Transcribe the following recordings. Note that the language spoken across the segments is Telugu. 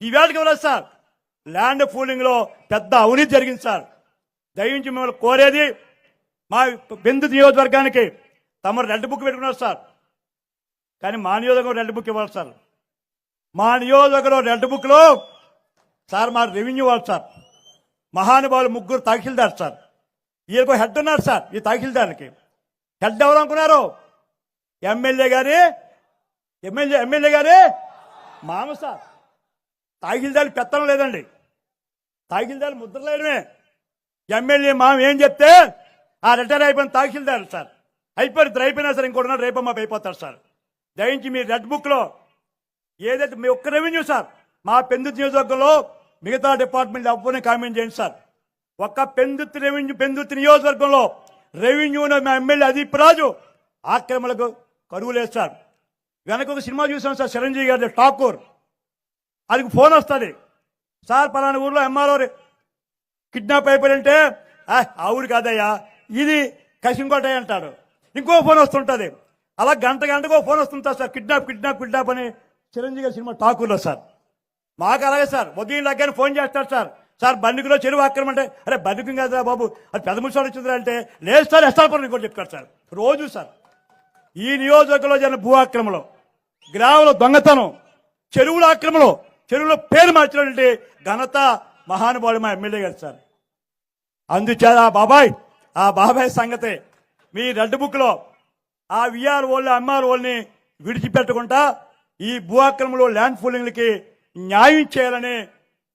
ఈవేళకి ఇవ్వలేదు సార్. ల్యాండ్ పూలింగ్ లో పెద్ద అవినీతి జరిగింది సార్. దయించి మిమ్మల్ని కోరేది, మా బెందు నియోజకవర్గానికి తమరు రెడ్ బుక్ పెట్టుకున్నారు సార్, కానీ మా నియోజకవర్గం రెడ్ బుక్ ఇవ్వాలి సార్. మా నియోజకవర్గంలో రెడ్ బుక్ లో సార్ మా రెవెన్యూ వాళ్ళు సార్, మహానుభావులు ముగ్గురు తహసీల్దార్ సార్, ఈయనకు హెడ్ ఉన్నారు సార్. ఈ తహసీల్దార్కి హెడ్ ఎవరు అనుకున్నారు? ఎమ్మెల్యే గారి మామ సార్. తహసీల్దార్ పెత్తనం లేదండి, తహసీల్దార్ ముద్ర లేడమే. ఎమ్మెల్యే మామ ఏం చెప్తే ఆ రిటైర్ అయిపోయిన తహసీల్దార్ సార్. అయిపోయినా సార్ ఇంకోటి రేపు మాకు అయిపోతారు సార్. దయించి మీ రెడ్ బుక్ లో ఏదైతే మీ ఒక్క రెవెన్యూ సార్, మా పెందుర్తి నియోజకవర్గంలో మిగతా డిపార్ట్మెంట్ ఎవరిని కామెంట్ చేయండి సార్. ఒక్క పెందుర్తి నియోజకవర్గంలో రెవెన్యూలో మా ఎమ్మెల్యే అదీప్ రాజు ఆక్రమణకు కరువు లేదు సార్. వెనక ఒక సినిమా చూసాం సార్, చిరంజీవి గారి ఠాకూర్. అది ఫోన్ వస్తుంది సార్, పలానా ఊర్లో ఎంఆర్ఓ కిడ్నాప్ అయిపోయింటే ఆ ఊరు కాదయ్యా ఇది కసింకోట అంటాడు. ఇంకో ఫోన్ వస్తుంటుంది, అలా గంటకో ఫోన్ వస్తుంటుంది సార్, కిడ్నాప్ అని చిరంజీవి గారి సినిమా ఠాకూర్లో సార్. మాకు అలాగే సార్, ఉదయం దగ్గర ఫోన్ చేస్తారు సార్, సార్ బండికులో చెరువు ఆక్రమణ అంటే, అరే బండికం కాదురా బాబు అది పెద్ద ముసలి వచ్చిందిరా అంటే, లేదు సార్ ఎస్ఆర్పురం ఇంకోటి చెప్తారు సార్. రోజు సార్ ఈ నియోజకవర్గంలో జరిగిన భూ ఆక్రమణలో, గ్రామంలో దొంగతనం, చెరువుల ఆక్రమణలో, చెరువులో పేరు మార్చినటువంటి ఘనత మహానుభావుడు మా ఎమ్మెల్యే గారు సార్. అందుచేత ఆ బాబాయ్ సంగతే మీ రెడ్ బుక్ లో ఆ విఆర్ఓల్ని ఎంఆర్ఓల్ని విడిచిపెట్టకుండా ఈ భూ ఆక్రమణలో ల్యాండ్ పూలింగ్లకి న్యాయం చేయాలని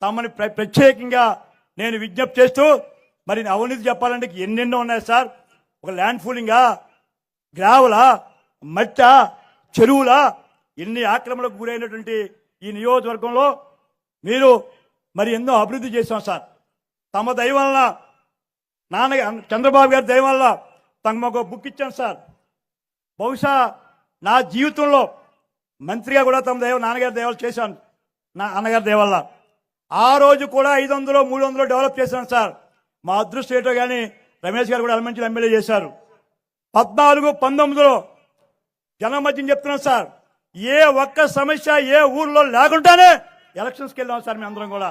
తమని ప్రత్యేకంగా నేను విజ్ఞప్తి చేస్తూ, మరి అవినీతి చెప్పాలంటే ఎన్నెన్నో ఉన్నాయి సార్. ఒక ల్యాండ్ పూలింగా, గ్రావలా, మట్ట, చెరువులా, ఎన్ని ఆక్రమణకు గురైనటువంటి ఈ నియోజకవర్గంలో మీరు మరి ఎన్నో అభివృద్ధి చేశాం సార్. తమ దయ వలన, చంద్రబాబు గారి దయ వల్ల తమకు బుక్ ఇచ్చాను సార్. బహుశా నా జీవితంలో మంత్రిగా కూడా తమ నాన్నగారి దయవల్ల చేశాను, నా అన్నగారి దయ వల్ల. ఆ రోజు కూడా 500, 300 డెవలప్ చేశాను సార్. మా అదృష్టం ఏంటో కానీ రమేష్ గారు కూడా ఎలమంచిలో ఎమ్మెల్యే చేశారు. 14, 19లో జనం మధ్యని చెప్తున్నాం సార్, ఏ ఒక్క సమస్య ఏ ఊర్లో లేకుండానే ఎలక్షన్స్కి వెళ్ళాం సార్. మేము అందరం కూడా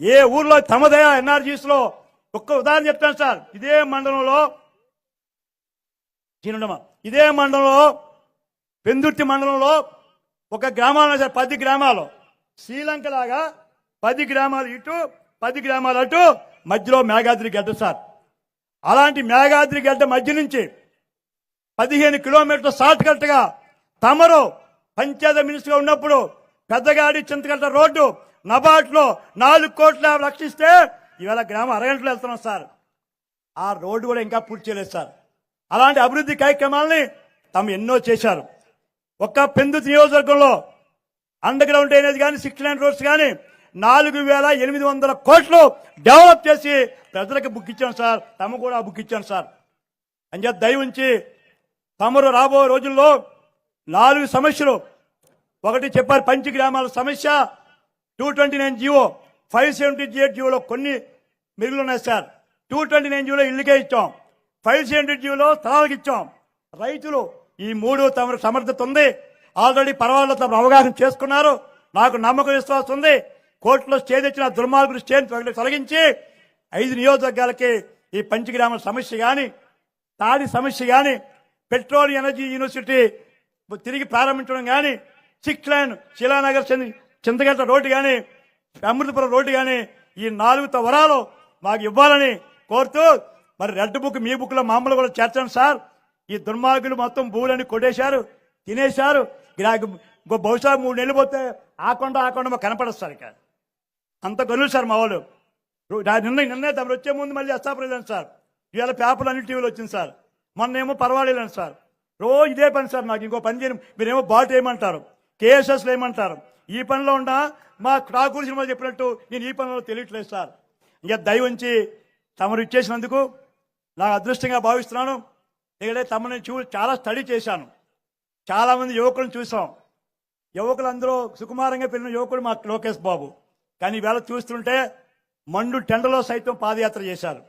ఏ ఊర్లో తమదయ ఎన్ఆర్జీస్ లో ఒక్క ఉదాహరణ చెప్తాను సార్. ఇదే మండలంలో పెందుర్తి మండలంలో ఒక గ్రామాలు సార్, 10 గ్రామాలు, శ్రీలంక లాగా 10 గ్రామాలు ఇటు 10 గ్రామాలు అటు, మధ్యలో మేఘాద్రి గడ్డ సార్. అలాంటి మేఘాద్రి గడ్డ మధ్య నుంచి 15 కిలోమీటర్ల షార్ట్ కట్ గా తమరు పంచాయతీ మినిస్టర్గా ఉన్నప్పుడు పెద్దగాడి చింతకట్ట రోడ్డు నబాట్లో 4 కోట్ల లక్షిస్తే ఇవాళ గ్రామం అరగంటలో వెళ్తున్నాం సార్. ఆ రోడ్డు కూడా ఇంకా పూర్తి చేయలేదు సార్. అలాంటి అభివృద్ధి కార్యక్రమాలని తాము ఎన్నో చేశారు. ఒక్క పెందుర్తి నియోజకవర్గంలో అండర్ గ్రౌండ్ డ్రైనేజ్ కానీ 6 లైన్ రోడ్స్ కానీ 4,800 కోట్లు డెవలప్ చేసి ప్రజలకు బుక్ ఇచ్చాను సార్. తమ కూడా బుక్ ఇచ్చాను సార్. అని చెప్పి దయ ఉంచి తమరు రాబోయే రోజుల్లో 4 సమస్యలు, ఒకటి చెప్పారు పంచ గ్రామాల సమస్య, 229 జీవో, 578 జీవోలో కొన్ని మిగులున్నాయి సార్. 229 జీవోలో ఇల్లుకే ఇచ్చాం, 578 జీవోలో స్థలాలకు ఇచ్చాం. రైతులు ఈ 3 తమ సమర్థత ఉంది. ఆల్రెడీ పర్వాలేదు, తమ అవగాహన చేసుకున్నారు. నాకు నమ్మకం విశ్వాసం ఉంది. కోర్టులో స్టే తెచ్చిన దుర్మార్గులు స్టే తొలగించి 5 నియోజకవర్గాలకి ఈ పంచగ్రామ సమస్య కానీ, తాడి సమస్య కానీ, పెట్రోల్ ఎనర్జీ యూనివర్సిటీ తిరిగి ప్రారంభించడం కానీ, 6 లైన్ శిలానగర్ చింతగట్ట రోడ్డు కానీ, అమృతపురం రోడ్డు కానీ, ఈ 4 వరాలు మాకు ఇవ్వాలని కోరుతూ, మరి రెడ్ బుక్ మీ బుక్ లో మామూలు కూడా చేర్చండి సార్. ఈ దుర్మార్గులు మొత్తం భూములన్నీ కొట్టేశారు, తినేశారు. బహుశా 3 నెలలు పోతే ఆకుండా మాకు కనపడస్తారు. ఇక అంత గొల్లు సార్ మా వాళ్ళు. నిన్నే తమరు వచ్చే ముందు మళ్ళీ అస్తాపలేదు సార్. ఇవాళ పేపర్లు అన్ని టీవీలు వచ్చింది సార్. మొన్నేమో పర్వాలేదు సార్. రోజు ఇదే పని సార్. నాకు ఇంకో పని చేయను, మీరేమో బాట్ వేయమంటారు, కేఎస్ఎస్లు వేయమంటారు. ఈ పనిలో ఉన్నా మా ఠాకూర్ సినిమా చెప్పినట్టు నేను ఈ పనిలో తెలియట్లేదు సార్. ఇంకా దయ ఉంచి తమరు ఇచ్చేసినందుకు నాకు అదృష్టంగా భావిస్తున్నాను. ఎందుకంటే తమని చాలా స్టడీ చేశాను. చాలా మంది యువకులను చూసాం. యువకులందరూ సుకుమారంగా పెరిగిన యువకుడు మా లోకేష్ బాబు. కానీ ఈవేళ చూస్తుంటే మండు టెండలో సైతం పాదయాత్ర చేశారు.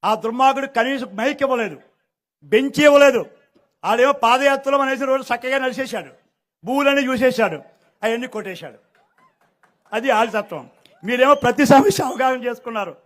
ఆ దుర్మార్గుడు కనీసం మైక్ ఇవ్వలేదు, బెంచ్ ఇవ్వలేదు. ఆడేమో పాదయాత్రలో అనేసి రోజు చక్కగా నడిచేశాడు, భూములని చూసేశాడు. అవన్నీ కొట్టేశాడు. అది ఆల్తత్వం. మీరేమో ప్రతి సమస్య అవగాహన చేసుకున్నారు.